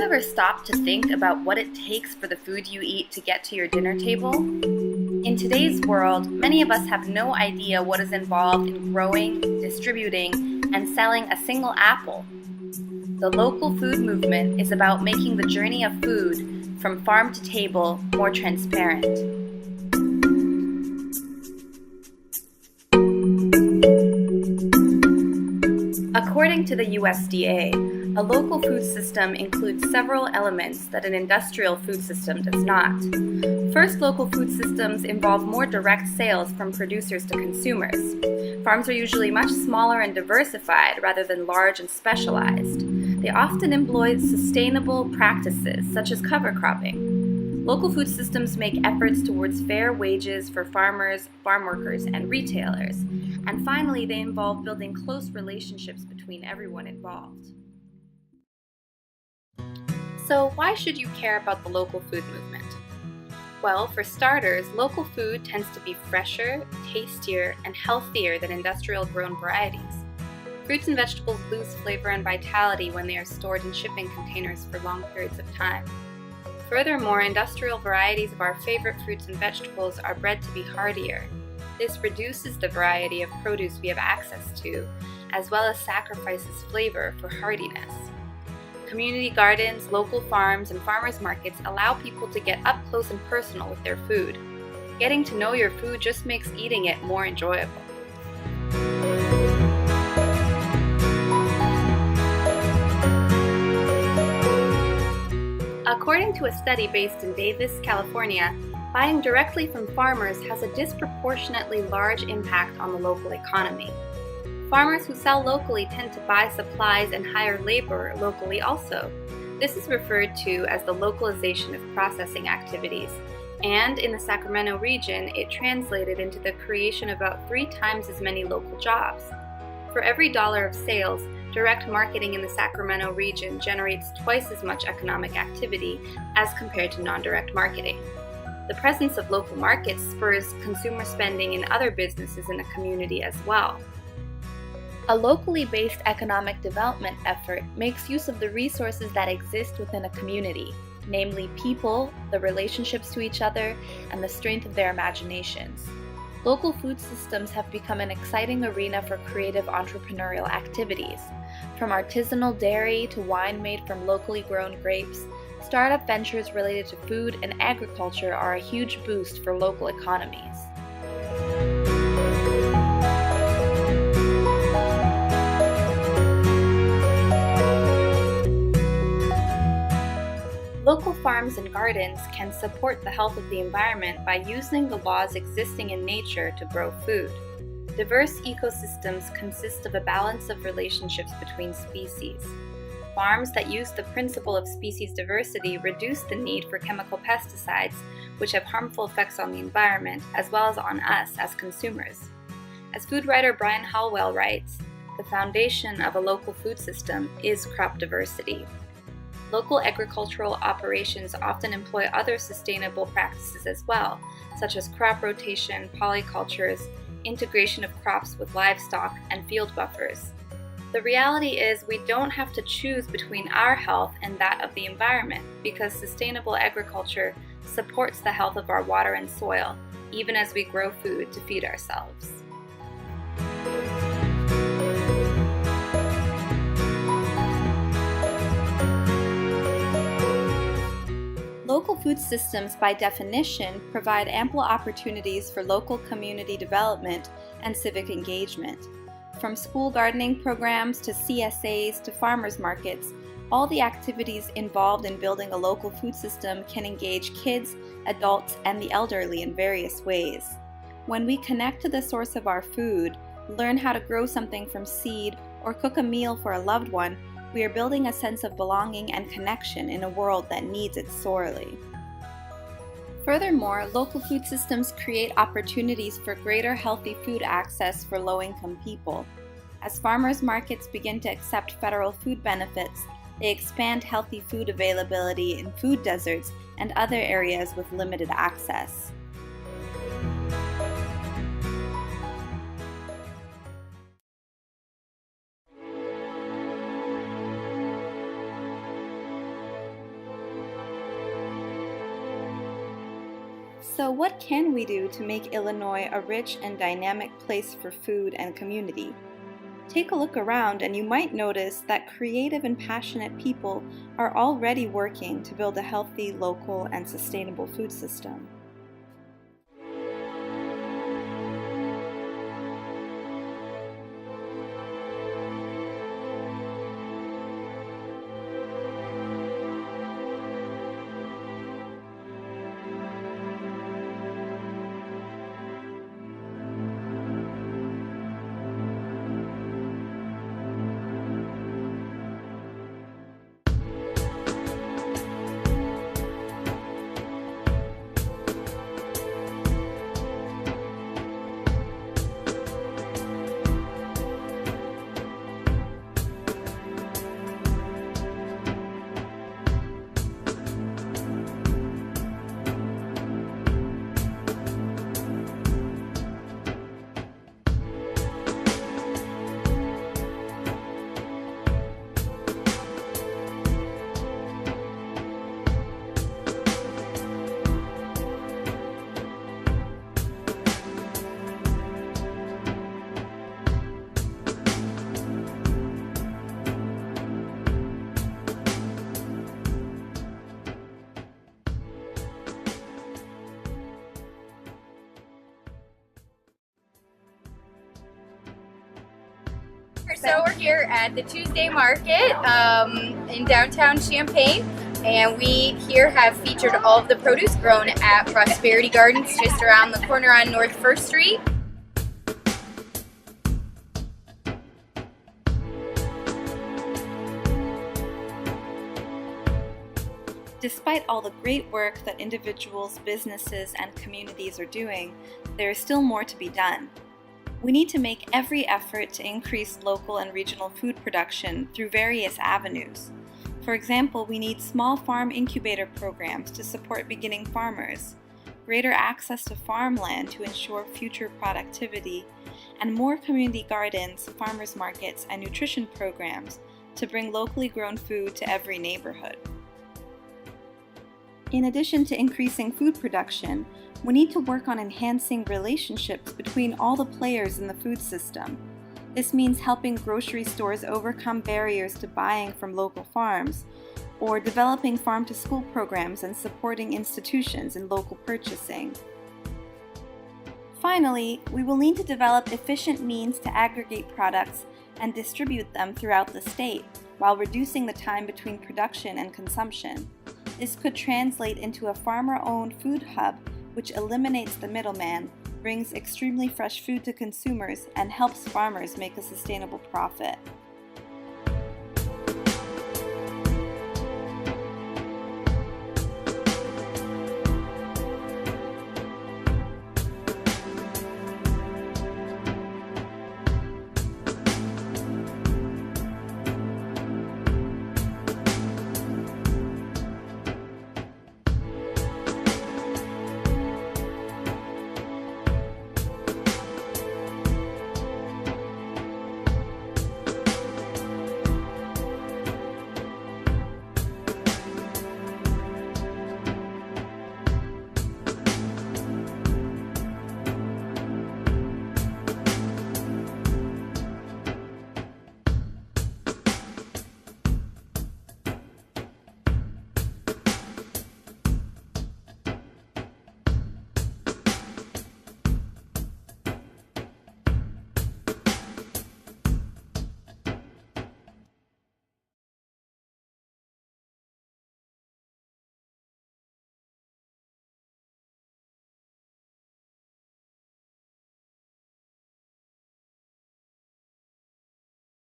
ever stopped to think about what it takes for the food you eat to get to your dinner table? In today's world, many of us have no idea what is involved in growing, distributing, and selling a single apple. The local food movement is about making the journey of food from farm to table more transparent. According to the USDA, a local food system includes several elements that an industrial food system does not. First, local food systems involve more direct sales from producers to consumers. Farms are usually much smaller and diversified rather than large and specialized. They often employ sustainable practices such as cover cropping. Local food systems make efforts towards fair wages for farmers, farm workers, and retailers. And finally, they involve building close relationships between everyone involved. So, why should you care about the local food movement? Well, for starters, local food tends to be fresher, tastier, and healthier than industrial-grown varieties. Fruits and vegetables lose flavor and vitality when they are stored in shipping containers for long periods of time. Furthermore, industrial varieties of our favorite fruits and vegetables are bred to be hardier. This reduces the variety of produce we have access to, as well as sacrifices flavor for hardiness. Community gardens, local farms, and farmers markets allow people to get up close and personal with their food. Getting to know your food just makes eating it more enjoyable. According to a study based in Davis, California, buying directly from farmers has a disproportionately large impact on the local economy. Farmers who sell locally tend to buy supplies and hire labor locally also. This is referred to as the localization of processing activities, and in the Sacramento region, it translated into the creation of about 3 times as many local jobs. For every dollar of sales, direct marketing in the Sacramento region generates twice as much economic activity as compared to non-direct marketing. The presence of local markets spurs consumer spending in other businesses in a community as well. A locally based economic development effort makes use of the resources that exist within a community, namely people, the relationships to each other, and the strength of their imaginations. Local food systems have become an exciting arena for creative entrepreneurial activities. From artisanal dairy to wine made from locally grown grapes, startup ventures related to food and agriculture are a huge boost for local economies. Local farms and gardens can support the health of the environment by using the laws existing in nature to grow food. Diverse ecosystems consist of a balance of relationships between species. Farms that use the principle of species diversity reduce the need for chemical pesticides, which have harmful effects on the environment as well as on us as consumers. As food writer Brian Hallwell writes, the foundation of a local food system is crop diversity. Local agricultural operations often employ other sustainable practices as well, such as crop rotation, polycultures, integration of crops with livestock, and field buffers. The reality is we don't have to choose between our health and that of the environment because sustainable agriculture supports the health of our water and soil, even as we grow food to feed ourselves. Local food systems, by definition, provide ample opportunities for local community development and civic engagement. From school gardening programs to CSAs to farmers markets, all the activities involved in building a local food system can engage kids, adults, and the elderly in various ways. When we connect to the source of our food, learn how to grow something from seed, or cook a meal for a loved one, we are building a sense of belonging and connection in a world that needs it sorely. Furthermore, local food systems create opportunities for greater healthy food access for low-income people. As farmers markets begin to accept federal food benefits, they expand healthy food availability in food deserts and other areas with limited access. So what can we do to make Illinois a rich and dynamic place for food and community? Take a look around and you might notice that creative and passionate people are already working to build a healthy, local, and sustainable food system. So we're here at the Tuesday Market in downtown Champaign, and we here have featured all of the produce grown at Prosperity Gardens just around the corner on North 1st Street. Despite all the great work that individuals, businesses, and communities are doing, there is still more to be done. We need to make every effort to increase local and regional food production through various avenues. For example, we need small farm incubator programs to support beginning farmers, greater access to farmland to ensure future productivity, and more community gardens, farmers markets, and nutrition programs to bring locally grown food to every neighborhood. In addition to increasing food production, we need to work on enhancing relationships between all the players in the food system. This means helping grocery stores overcome barriers to buying from local farms, or developing farm-to-school programs and supporting institutions in local purchasing. Finally, we will need to develop efficient means to aggregate products and distribute them throughout the state, while reducing the time between production and consumption. This could translate into a farmer-owned food hub which eliminates the middleman, brings extremely fresh food to consumers, and helps farmers make a sustainable profit.